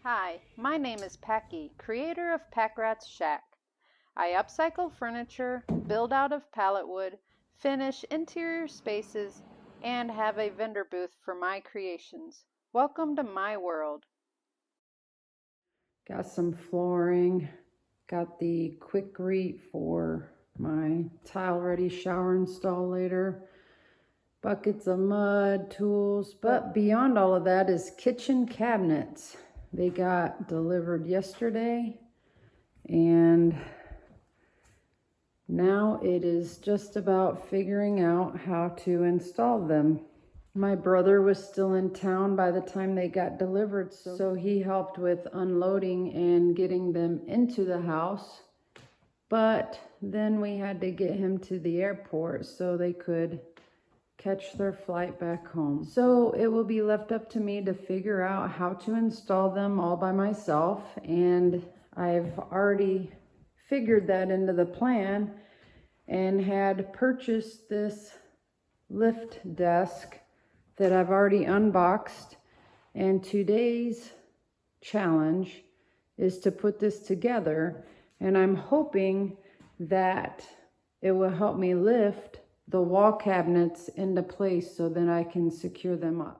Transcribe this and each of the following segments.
Hi, my name is Packy, creator of Pack Rat's Shack. I upcycle furniture, build out of pallet wood, finish interior spaces, and have a vendor booth for my creations. Welcome to my world. Got some flooring, got the quick reat for my tile ready shower install later, buckets of mud, tools, but beyond all of that is kitchen cabinets. They got delivered yesterday and now it is just about figuring out how to install them. My brother was still in town by the time they got delivered, so he helped with unloading and getting them into the house. But then we had to get him to the airport so they could catch their flight back home. So it will be left up to me to figure out how to install them all by myself, and I've already figured that into the plan and had purchased this lift desk that I've already unboxed, and today's challenge is to put this together, and I'm hoping that it will help me lift the wall cabinets into place so that I can secure them up.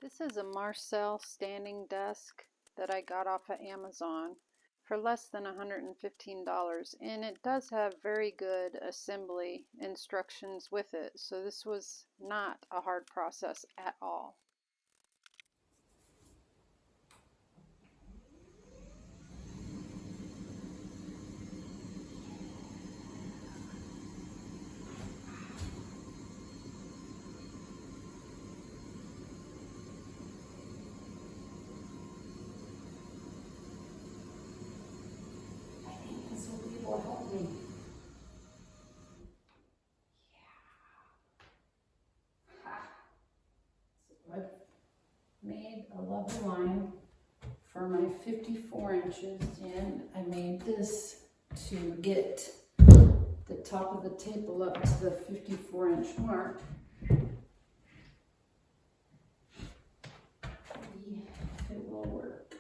This is a Marcel standing desk that I got off of Amazon for less than $115, and it does have very good assembly instructions with it, so this was not a hard process at all. I think this will help me. So I've made a level line for my 54 inches, and I made this to get the top of the table up to the 54-inch mark. See if it will work.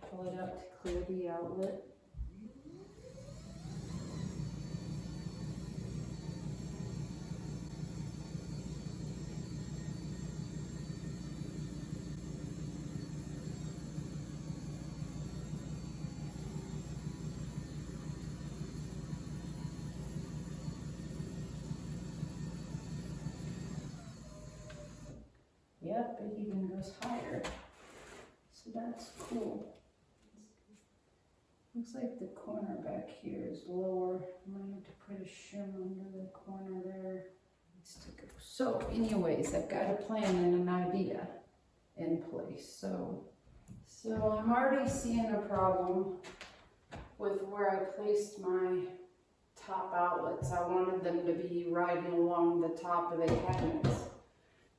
Pull it out to clear the outlet. Yep, it even goes higher. So that's cool. Looks like the corner back here is lower. I might have to put a shim under the corner there. So anyways, I've got a plan and an idea in place. So I'm already seeing a problem with where I placed my top outlets. I wanted them to be riding along the top of the cabinets.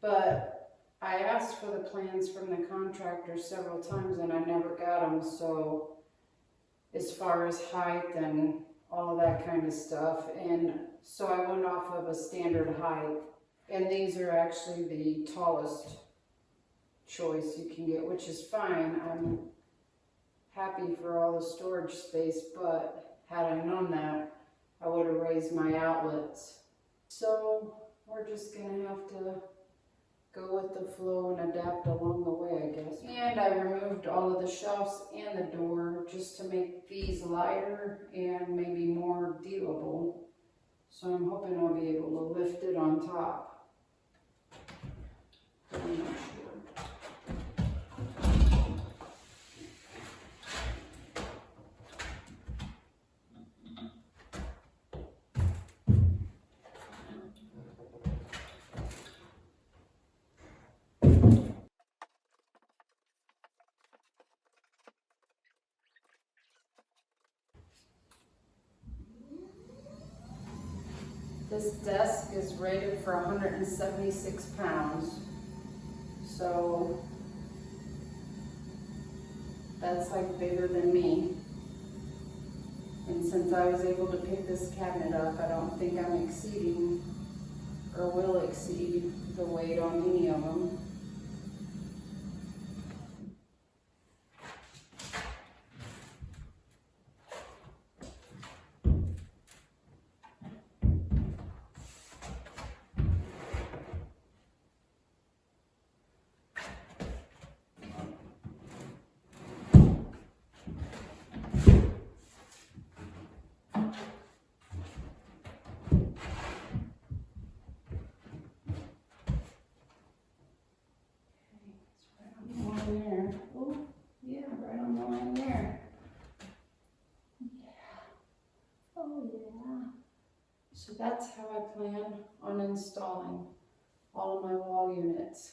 But I asked for the plans from the contractor several times and I never got them. So as far as height and all of that kind of stuff. And so I went off of a standard height. And these are actually the tallest choice you can get, which is fine. I'm happy for all the storage space, but had I known that, I would have raised my outlets. So we're just gonna have to go with the flow and adapt along the way, I guess. And I removed all of the shelves and the door just to make these lighter and maybe more dealable. So I'm hoping I'll be able to lift it on top. But I'm not sure. This desk is rated for 176 pounds. So that's like bigger than me. And since I was able to pick this cabinet up, I don't think I'm exceeding or will exceed the weight on any of them. There. Oh, yeah, right on the line there. Yeah. Oh, yeah. So that's how I plan on installing all of my wall units.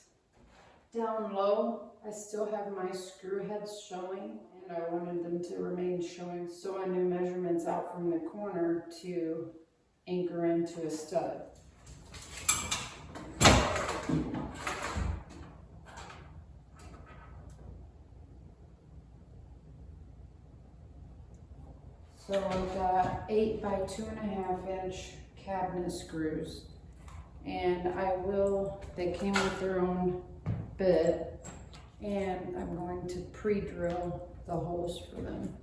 Down low, I still have my screw heads showing, and I wanted them to remain showing so I knew measurements out from the corner to anchor into a stud. So I've got 8 by 2.5 inch cabinet screws, and they came with their own bit, and I'm going to pre-drill the holes for them.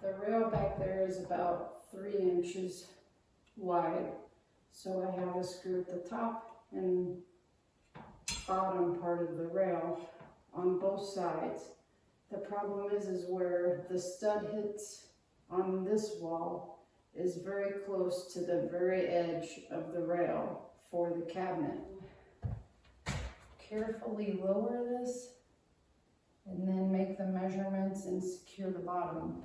The rail back there is about 3 inches wide. So I have a screw at the top and bottom part of the rail on both sides. The problem is where the stud hits on this wall is very close to the very edge of the rail for the cabinet. Carefully lower this and then make the measurements and secure the bottom.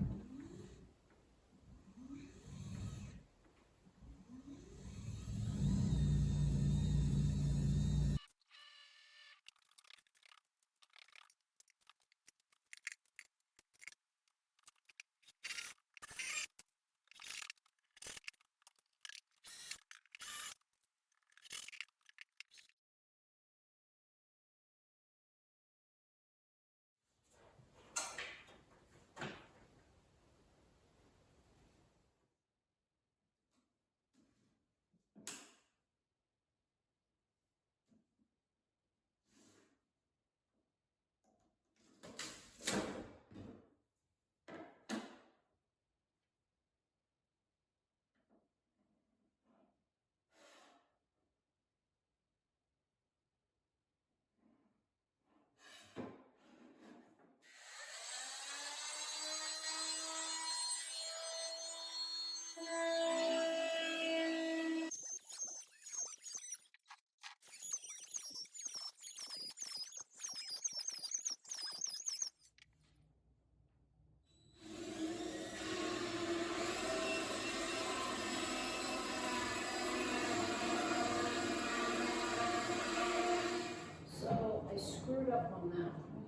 So I screwed up on that one.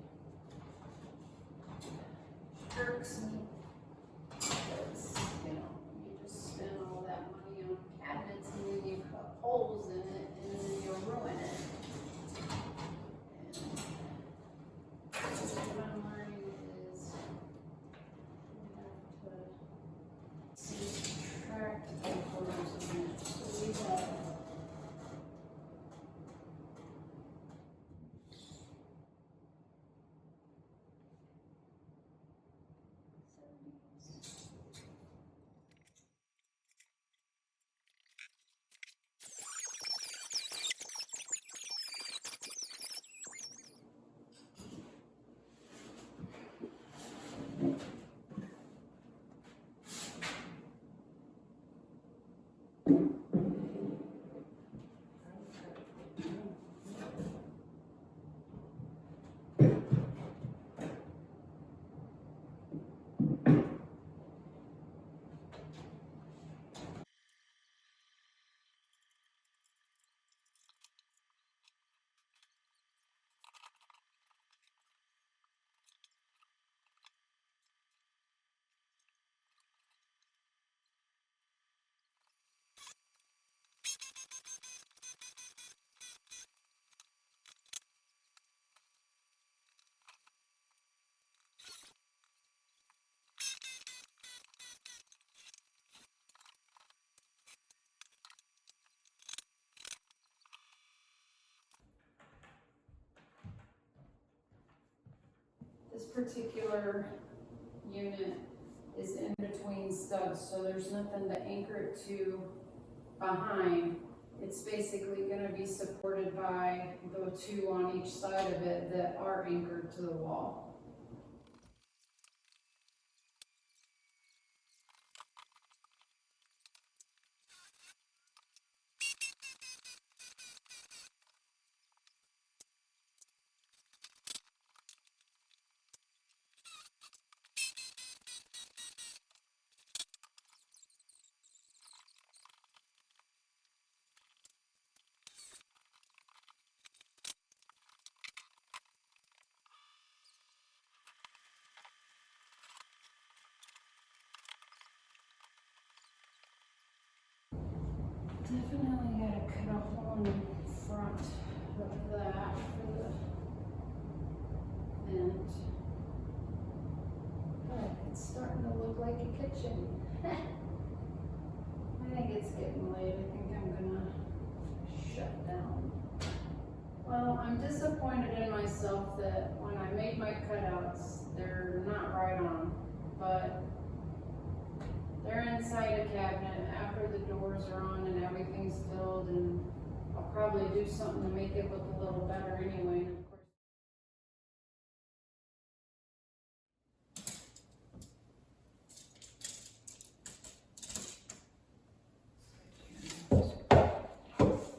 Jerks me. Because, you know, you just spend all that money on cabinets and then you cut holes in it and then you'll ruin it. And that's what I'm learning particular unit is in between studs, so there's nothing to anchor it to behind. It's basically going to be supported by the two on each side of it that are anchored to the wall. Definitely got to cut a hole in the front of that for the vent. But it's starting to look like a kitchen. I think it's getting late. I think I'm gonna shut down. Well, I'm disappointed in myself that when I made my cutouts, they're not right on, but they're inside a cabinet after the doors are on and everything's filled, and I'll probably do something to make it look a little better anyway. And of course,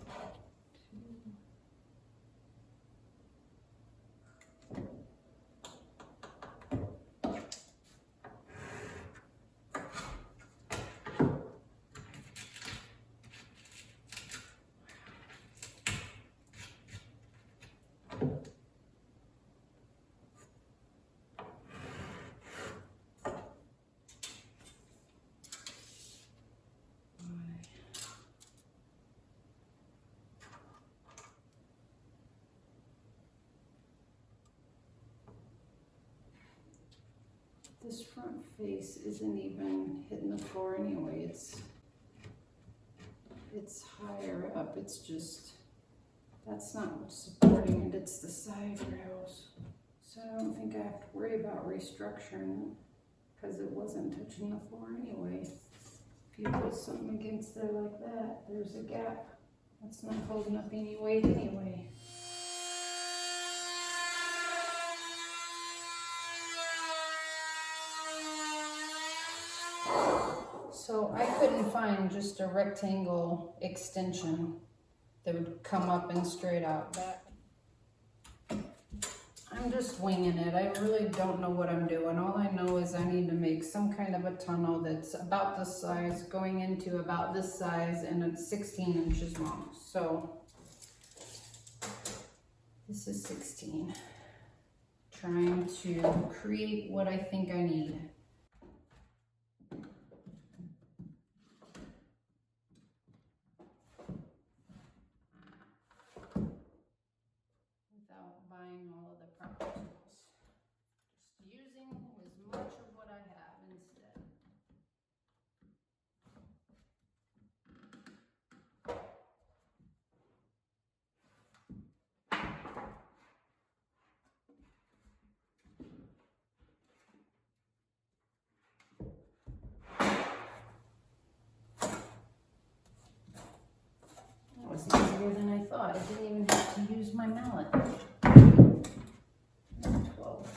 this front face isn't even hitting the floor anyway. It's higher up. It's just, that's not what's supporting it. It's the side rails. So I don't think I have to worry about restructuring it because it wasn't touching the floor anyway. If you put something against there like that, there's a gap. That's not holding up any weight anyway. So I couldn't find just a rectangle extension that would come up and straight out. That I'm just winging it. I really don't know what I'm doing. All I know is I need to make some kind of a tunnel that's about this size, going into about this size, and it's 16 inches long. So this is 16. Trying to create what I think I need. Buying all of the proper tools. Just using as much of what I have instead. That was easier than I thought. I didn't even have to use my mallet. 12.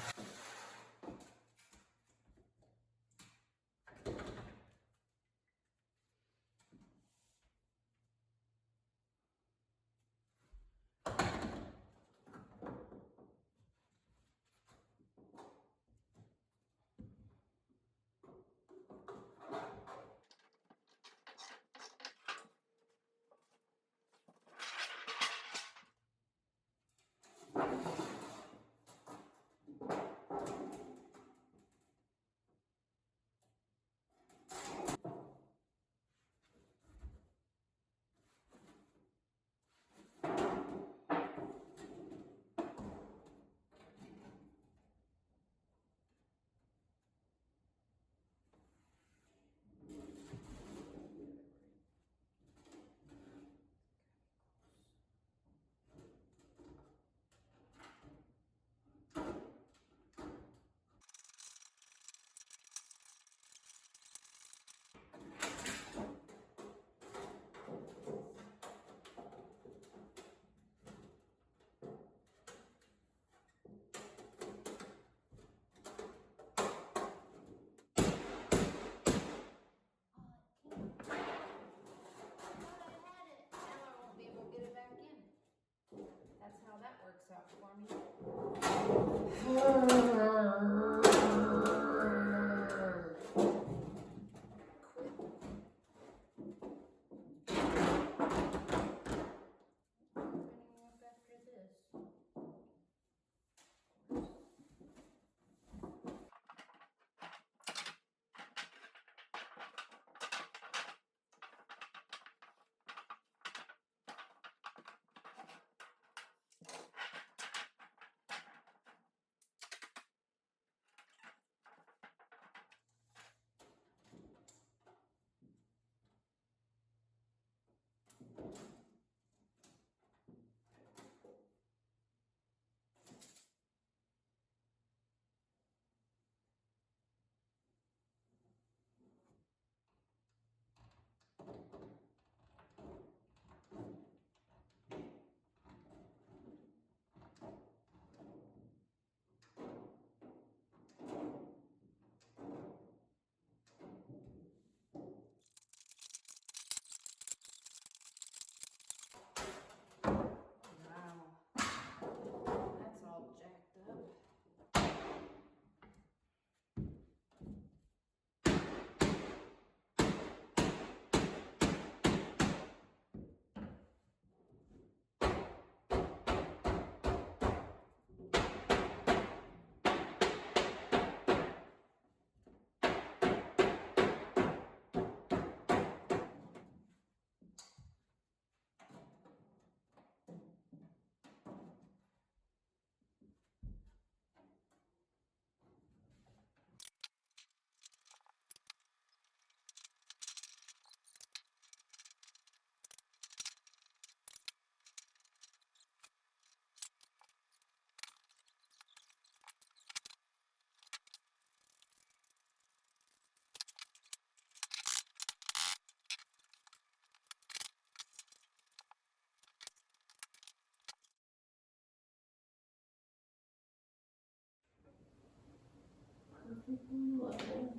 perfectly level.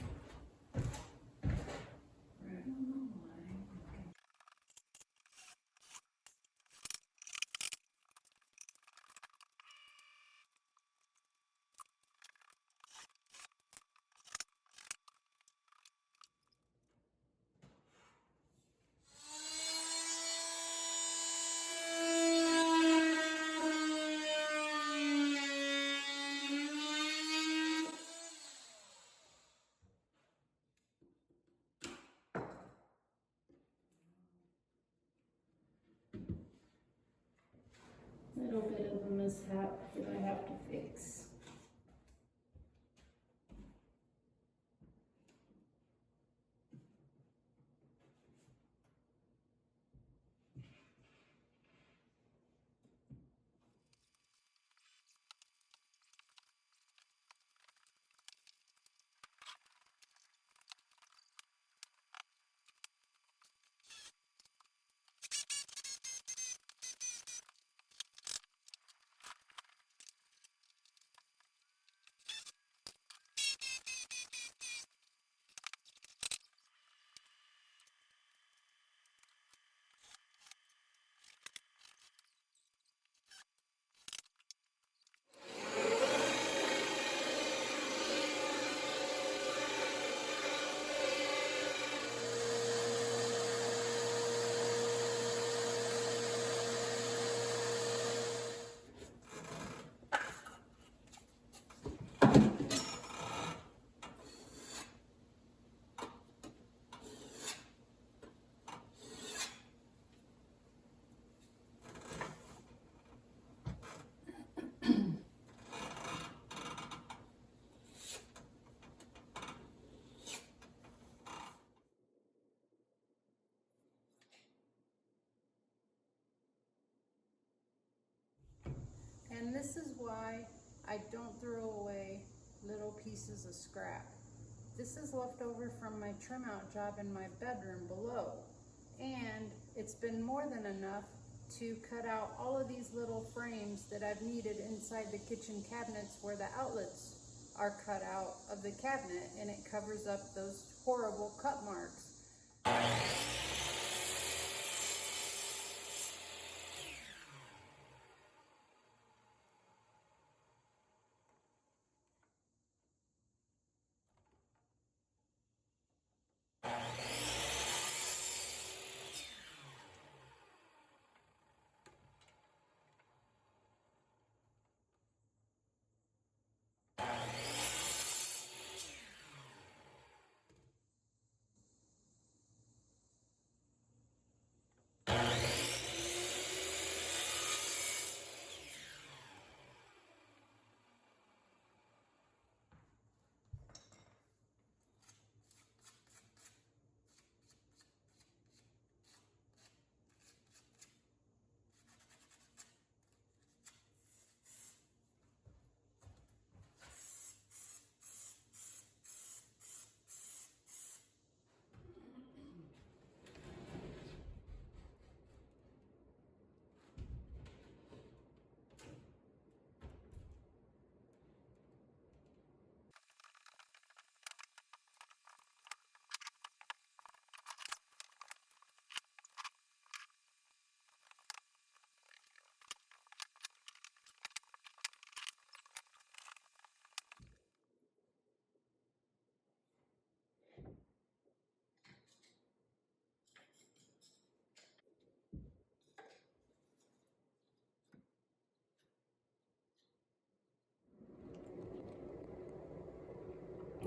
Right on the line. Okay. Little bit of a mishap that I have to fix. And this is why I don't throw away little pieces of scrap. This is left over from my trim out job in my bedroom below. And it's been more than enough to cut out all of these little frames that I've needed inside the kitchen cabinets where the outlets are cut out of the cabinet, and it covers up those horrible cut marks.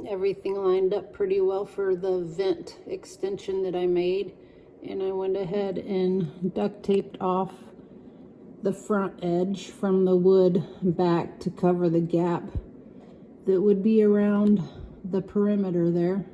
Everything lined up pretty well for the vent extension that I made, and I went ahead and duct taped off the front edge from the wood back to cover the gap that would be around the perimeter there.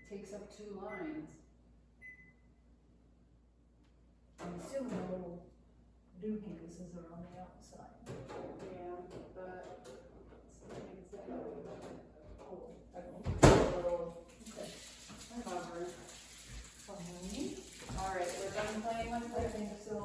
takes up 2 lines. I'm assuming the little doohickeys are on the outside. Yeah, but it's not exactly Oh, a little okay. cover. Fine. All right, we're done playing with I it. think so.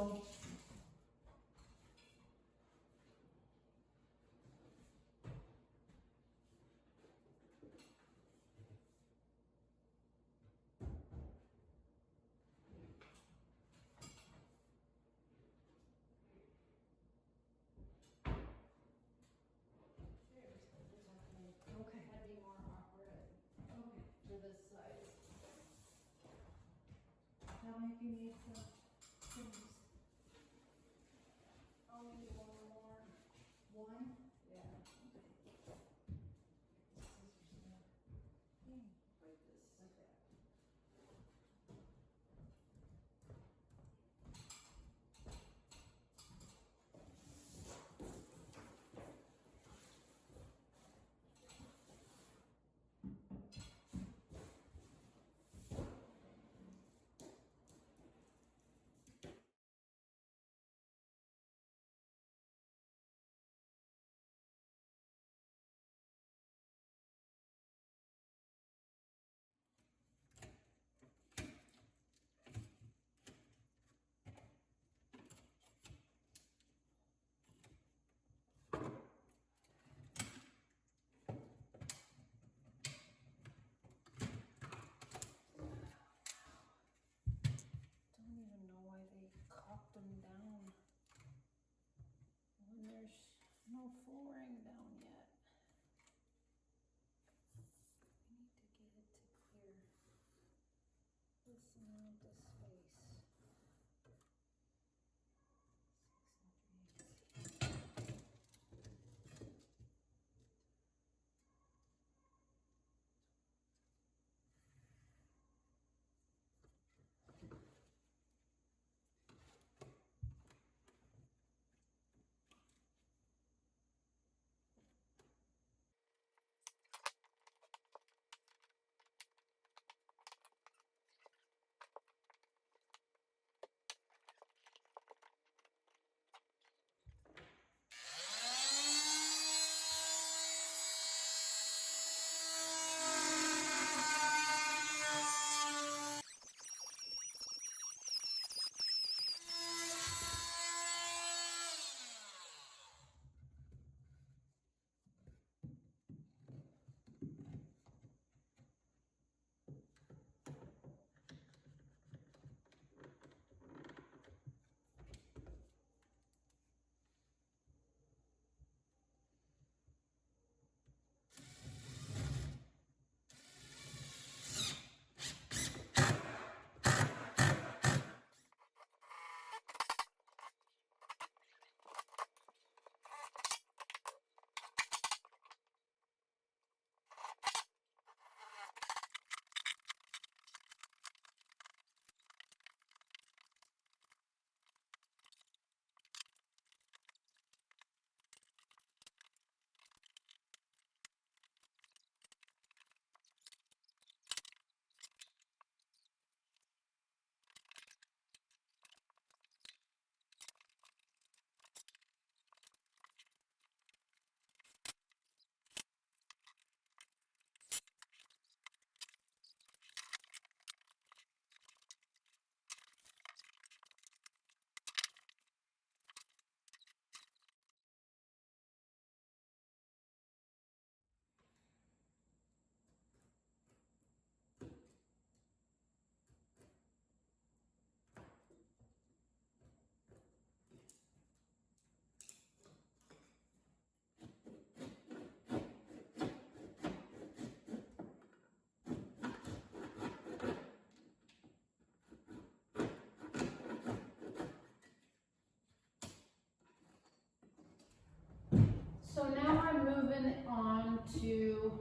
Okay. That'd be more awkward Okay. for this size. How many do you need for things? I'll need one more. One? Yeah, Scissors there. like this. Like that. Don't even know why they caulked them down when there's no flooring down yet. We need to get it to clear this amount of space. 6 and 3/8. So now I'm moving on to,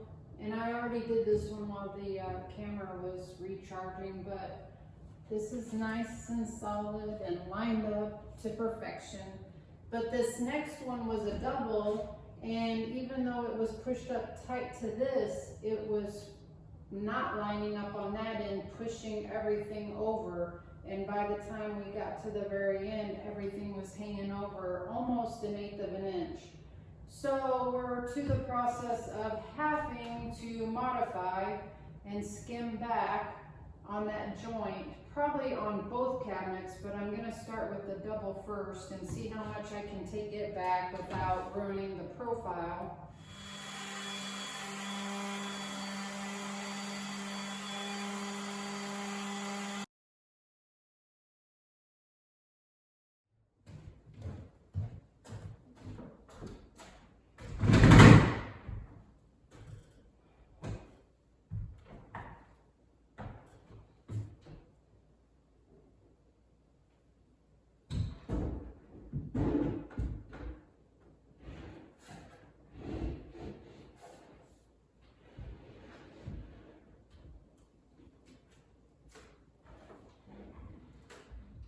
and I already did this one while the camera was recharging, but this is nice and solid and lined up to perfection. But this next one was a double, and even though it was pushed up tight to this, it was not lining up on that end, pushing everything over. And by the time we got to the very end, everything was hanging over almost 1/8 of an inch. So we're to the process of having to modify and skim back on that joint, probably on both cabinets, but I'm gonna start with the double first and see how much I can take it back without ruining the profile.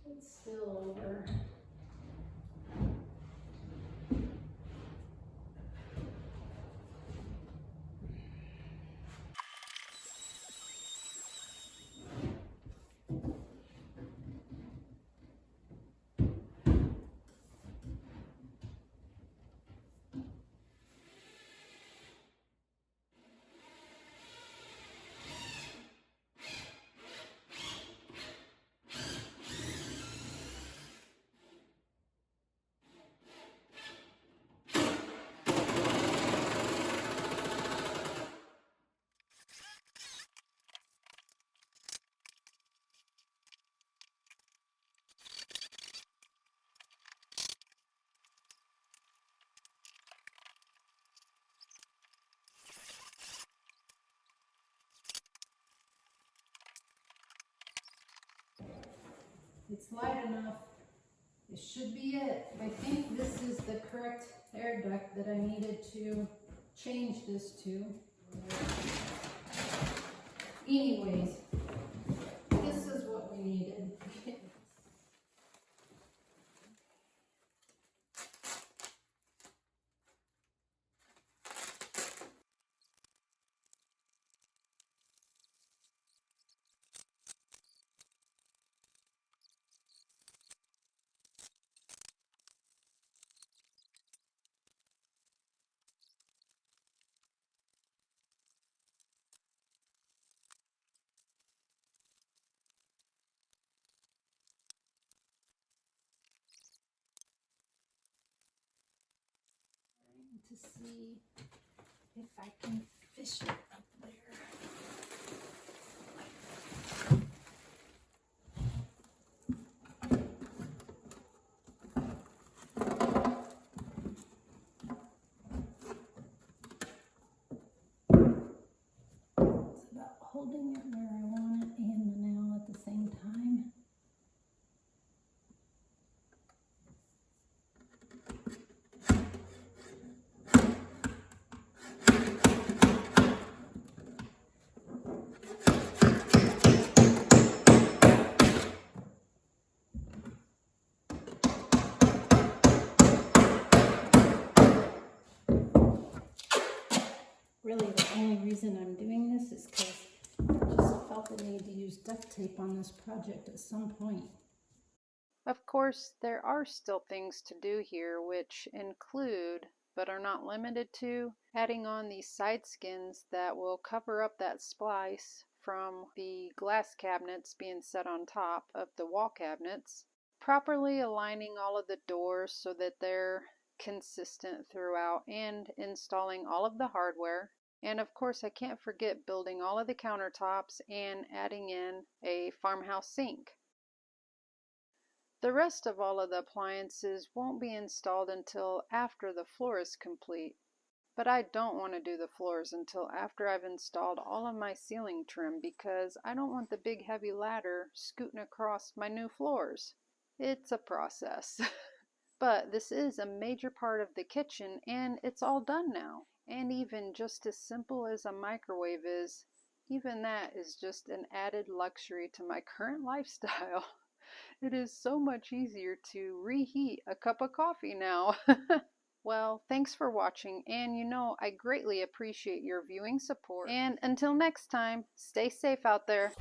It's still over. It's light enough. This should be it. I think this is the correct air duct that I needed to change this to. Anyways, this is what we needed. To see if I can fish it up there. It's about holding it where I want it and the nail at the same time. Really, the only reason I'm doing this is because I just felt the need to use duct tape on this project at some point. Of course, there are still things to do here, which include, but are not limited to, adding on these side skins that will cover up that splice from the glass cabinets being set on top of the wall cabinets, properly aligning all of the doors so that they're consistent throughout, and installing all of the hardware. And of course, I can't forget building all of the countertops and adding in a farmhouse sink. The rest of all of the appliances won't be installed until after the floor is complete, but I don't want to do the floors until after I've installed all of my ceiling trim because I don't want the big heavy ladder scooting across my new floors. It's a process. But this is a major part of the kitchen and it's all done now. And even just as simple as a microwave is, even that is just an added luxury to my current lifestyle. It is so much easier to reheat a cup of coffee now. Well, thanks for watching, and you know I greatly appreciate your viewing support. And until next time, stay safe out there.